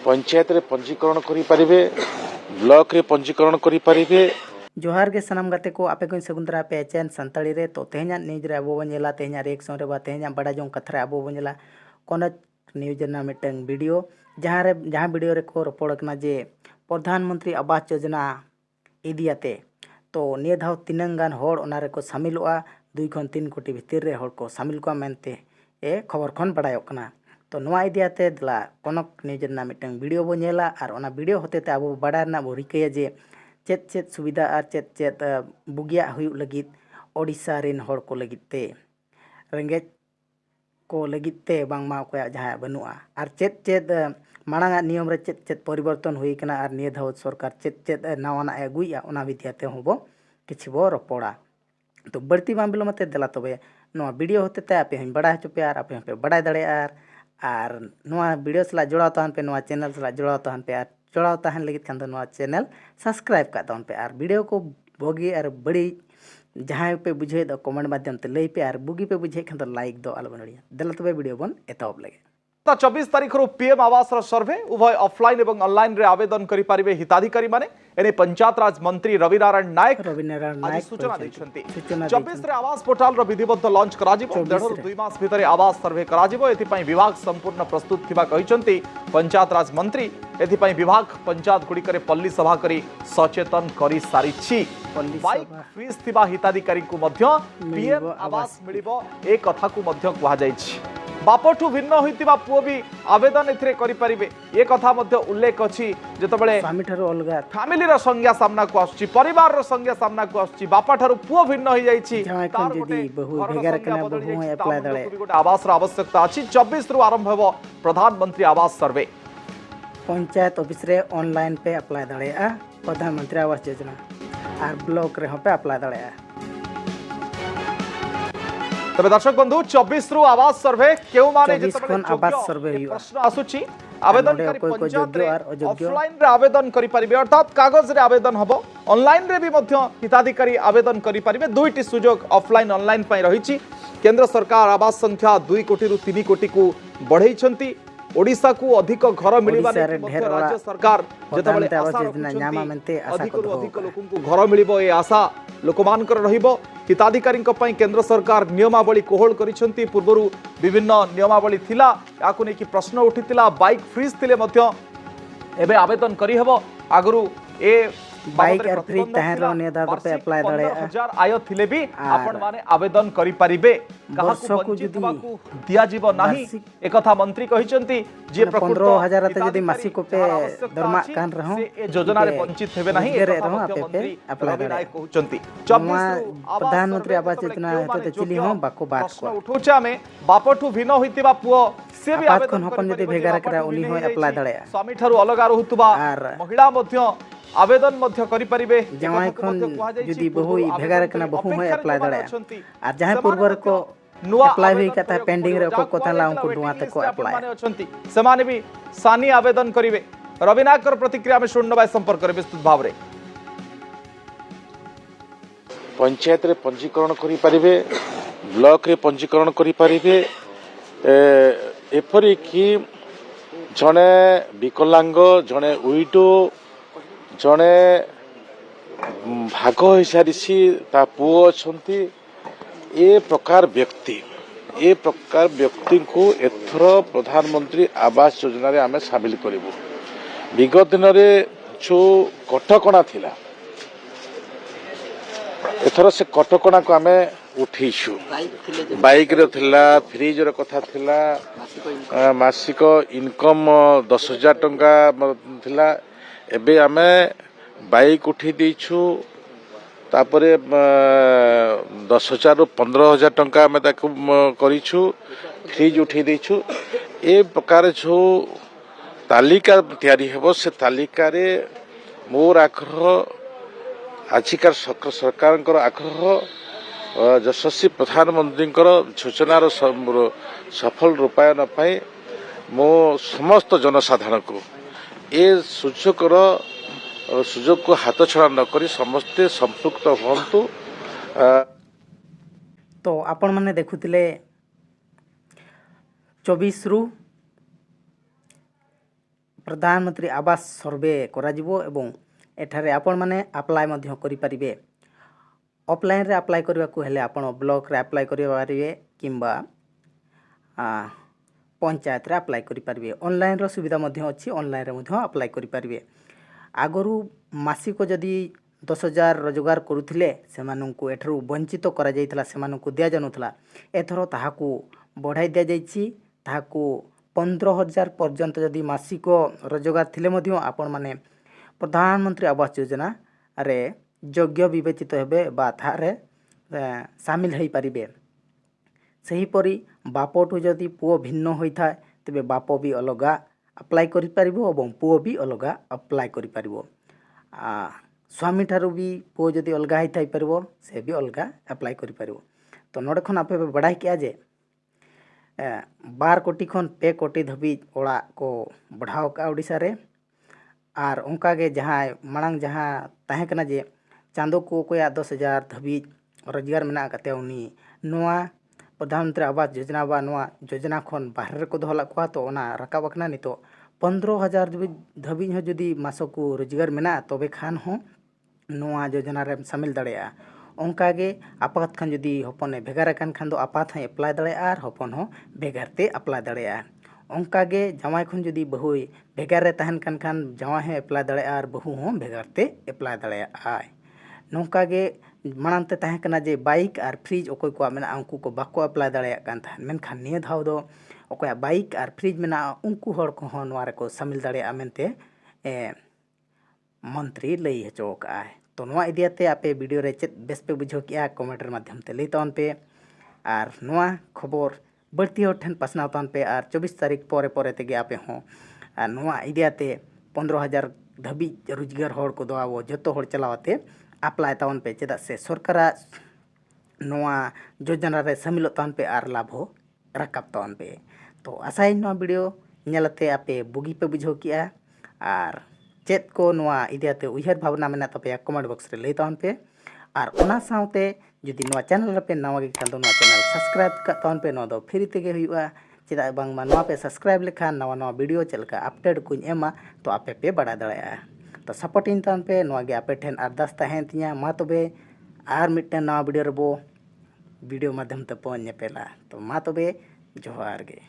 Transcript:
पंचायत रे पंजीकरण करि परिबे ब्लॉक रे पंजीकरण करि परिबे। जोहार के सनम गाते को आपे को सगुंदरा पे चैन संताड़ी रे तो तेहना न्यूज रे अबो बनेला तेहना रिएक्शन रे बा तेहना बड़ा जों कथा रे अबो बनेला कोन न्यूज ना मिटंग वीडियो जहां वीडियो रे को रपोड़ कना जे प्रधानमंत्री आवास योजना इदियाते तो निये धाव तिनंग गान होड़ ओना रे को शामिलोआ 2 खन 3 कोटी भीतर रे होड़ को शामिल को मेनते ए खबर खन बड़ायो कना तो नवा इदियाते दला कोनक न्यूज ना मिटंग वीडियो बो नेला और ओना वीडियो होतेते अबो बड़ा ना बो रिकया जे चेत चेत सुविधा और चेत चेत बुगिया हुई लगित ओडिशा रिन होड़ को लगिते रेंगेज को लगिते बांगमा को जहां बनुआ और चेत चेत मांगा नियम रे चेत चेत परिवर्तन हुई कना और निये धाव सरकार चेत चेत नवाना अगुया ओना विद्याते होबो किछि बो रपोड़ा तो बढ़ती बाम बिलमते दला तबे नवा वीडियो होते ते आपे हम बड़ा चुपे और आपे पे बड़ा दड़े और नवा वीडियो सला जोड़ा तहन पे नवा चैनल सला जोड़ा तहन पे जोड़ा तहन लगित खान नवा चैनल सब्सक्राइब का तहन पे और वीडियो को बोगी और बड़ी जहां पे बुझे दो कमेंट माध्यम ते लई पे और बुगी पे बुझे खान तो लाइक दो आलो बनड़िया दला तबे वीडियो बन एतब लगे 24 तारीख रो पीएम आवास रो सर्वे उभय ऑफलाइन एवं ऑनलाइन रे आवेदन करि पारिबे हिताधिकारी माने एने पंचायत राज मंत्री रविनारायण नायक सूचना दैछन्ती 24 रे आवास पोर्टल रो विधिबद्ध लॉन्च करा जिवो 1.5 मास भितरे आवास सर्वे करा जिवो एथि पई विभाग संपूर्ण प्रस्तुत थिबा कहिसन्ती पंचायत राज मंत्री एथि पई विभाग पंचायत गुडी करे पल्ली सभा करी सचेतन करी सारिछि बाइक फीस थिबा हिताधिकारी को मध्य पीएम आवास मिलिबो ए कथा को मध्य कुहा जाइछि बापठू भिन्न होइतिबा पुओ भी आवेदन एथिरे करि परिबे ए कथा मध्य उल्लेख अछि जेतबेले स्वामी ठारो अलगा फैमिली रो संज्ञा सामना को आछि परिवार रो संज्ञा सामना को आछि बापा ठारो पुओ भिन्न होई जाइछि तार जदी बहु भेगार कना बहु अप्लाई दळे गोटे आवास रो आवश्यकता अछि 24 रु आरंभ हेबो प्रधानमंत्री आवास सर्वे पंचायत ऑफिस रे ऑनलाइन पे अप्लाई दळे प्रधानमंत्री आवास योजना और ब्लॉक रे पे अप्लाई दळे तबे दर्शक बंधु 24 रु आवास सर्वे केउ माने 24 खन आवास सर्वे हुआ प्रश्न आसुची आवेदन करी कोई पंचायत योग्य और अयोग्य ऑफलाइन रे आवेदन करि परिबे अर्थात कागज रे आवेदन हबो ऑनलाइन रे भी मध्य हिताधिकारी आवेदन करि परिबे दुईटी सुजोग ऑफलाइन ऑनलाइन पई रहिछि केंद्र सरकार आवास संख्या 2 कोटी रु 3 कोटी को बढ़ैछंती ओडिसा को अधिक घर मिलिबा ने राज्य सरकार जेतबेले आशा रखुछंती अधिक रु अधिक लोकन को घर मिलिबो ए आशा लोकमानकर रहिबो हिताधिकारी केंद्र सरकार नियमावली कोहल करिसंती पूर्वरु विभिन्न नियमावली थिला याकु ने कि प्रश्न उठितिला बाइक फ्रीज थिले मध्य एबे आवेदन करि हेबो आगरु ए बाइक और फ्री तहरो नेदा पे अप्लाई दळे 15000 आय थिले भी आपण माने आवेदन करि परिबे कहा को दिया जीव नाही एक कथा मंत्री कहिसंती जे 15000 ते जदी मासिक पे दरमा कान रहौ से ए योजना रे वंचित हेबे नाही मंत्री अप्लाई दळे कहउचंती प्रधानमंत्री आवास योजना हेते चिली हो बाको बात को उठोचा में बापठू भिन्न होइतिबा पुओ से भी आवेदन हपन जदी भेगार करा उनी हो अप्लाई दळे स्वामी ठारू अलगा रहुतबा महिला मध्य आवेदन मध्य करि परिबे जवाई खन जदी बहु भेगार कना बहु हो अप्लाई दळे आ जहां पूर्वर को अप्लाई होई कथा पेंडिंग रे को कथा ला उनको दुआ तक को अप्लाई अछंती समाने भी सानी आवेदन करिवे रविनाकर प्रतिक्रिया में शून्य संपर्क करे विस्तृत भाव रे पंचायत रे पंजीकरण करि परिबे ब्लॉक रे पंजीकरण करि परिबे एपरि कि जने विकलांग जने उइटो जने भाग हो सारी ता पुओ अछंती ए प्रकार व्यक्ति को एथर प्रधानमंत्री आवास योजना रे आमे शामिल करिवु विगत दिन रे जो कटकणा थिला एथर से कटकणा को आमे उठीछु बाइक रे थिला फ्रीज रे कथा थिला मासिक इनकम 10000 टंका थिला एबे आमे बाइक उठी देछु तापरे 10,000 रु 15,000 टंका आमे ताकू करिछु फ्रीज उठी देछु ए प्रकार जो तालिका तैयारी हेबो से तालिका रे मोर आग्रह आजिकार सरकार आग्रह यशस्वी प्रधानमंत्री योजनार सफल रूपायन पाई मो समस्त जनसाधारण को ए सुजोग को हाथ छड़ा नक समस्ते संपृक्त हूँ। तो आपण मैंने देखुले 24 रु प्रधानमंत्री आवास सर्वे कराजिवो एवं एठारे आपण माने अप्लाई मध्य करि परिबे। ऑफलाइन रे अप्लाई करबा को हेले आपण ब्लॉक रे अप्लाई करिबा पारिबे किंबा पंचायत रे अप्लाई करि परिबे। ऑनलाइन रो सुविधा मध्य अछि, ऑनलाइन रे मध्य अप्लाई करि परिबे। आगरु मासिक जदि 10,000 रोजगार करुथिले सेमानंकु एठरु वंचित करा जायथिला, सेमानंकु दिया जानुथला। एथरो ताहाकु बढ़ाई दिया जायछि, ताहाकु 15,000 पर्यंत जदि मासिक रोजगार थिले मध्य आपण माने प्रधानमंत्री आवास योजना रे योग्य विवेचित हेबे बा थारे शामिल हेई परिबे। सही परी बापठु जदि पुओ भिन्न होइथाय तबे बाप भी अलगा अप्लाई करि परिबो एवं पुओ भी अलगा अप्लाई करि परिबो। स्वामी ठारू भी पुओ जदि अलगा हेइथाय परिबो से भी अलगा अप्लाई करि परिबो। तो नोडे खन आपे बड़ाई किया जे 12 कोटी खन 2 कोटी धबी ओड़ा को बढ़ाव का ओडिसा रे। आर उनका के जहाँ मांग जहाँ ताहे कना जे चांदो को कोया 10,000 धबी रोजगार मेना कते उनी नोआ प्रधानमंत्री आवास योजना बा नोआ योजना खन बाहर को दोहला को तो ओना रकाब अकना नितो 15,000 धबी हो जदि मासको रोजगार मेना तबे खान हो नोआ योजना रे शामिल दड़ेया। उनका के आपात खान जदि हपने भेगार कान खान दो आपात है अप्लाई दड़ेया आर हपन हो भेगारते अप्लाई दड़ेया। उनका के जमाई खन जदि बहु भेगार रे तहन कान खान जमाई है अप्लाई दड़ेया आर बहु हो भेगारते अप्लाई दड़ेया आय। नौका गे मानते तहे कना जे बाइक और फ्रिज ओकोय को मेना उनको को बाको अप्लाई दड़ेया कान थान मेनखान निय धाव दो ओकोय बाइक और फ्रिज मेना उनको हर को हो नोआ रे को शामिल दड़ेया मेनते मंत्री लई हचो का। तो नोआ इदियाते आपे वीडियो रे चेत बेस पे बुझो किया कमेंट रे माध्यम ते लई तन पे आर नोआ खबर बढ़ती हर ठन पासनाव तन पे आर 24 तारीख परे परे तेगे आपे हो आर नोआ इदियाते 15,000 धबी रोजगार हर को दोआवो जतो हर चलावते अप्लाई तावन पे चेदा से सरकार नोआ योजना रे शामिल तावन पे आर लाभ हो रकाब तावन पे। तो आशा नोआ वीडियो नेलते आपे बुगी पे बुझो किया आर चेत को नोआ इदियाते उहर भावना मेना तपे कमेंट बॉक्स रे लई तावन पे आर ओना साउते जदि नोआ चैनल रे पे नवा गे खान दो नोआ चैनल सब्सक्राइब का तावन पे नो दो फ्री तेगे हुआ चेदा बांग मा नोआ पे सब्सक्राइब लेखान नवा नवा वीडियो चलका अपडेट कुछ एमा तो आपे पे बड़ा दड़ाया। तो सपोर्ट इन तान पे नोआ गे आपे ठेन अरदास तहेन तिया मा तबे आर मिटन नवा वीडियो रबो वीडियो माध्यम ते पन नेपेला। तो मा तबे जोहार गे।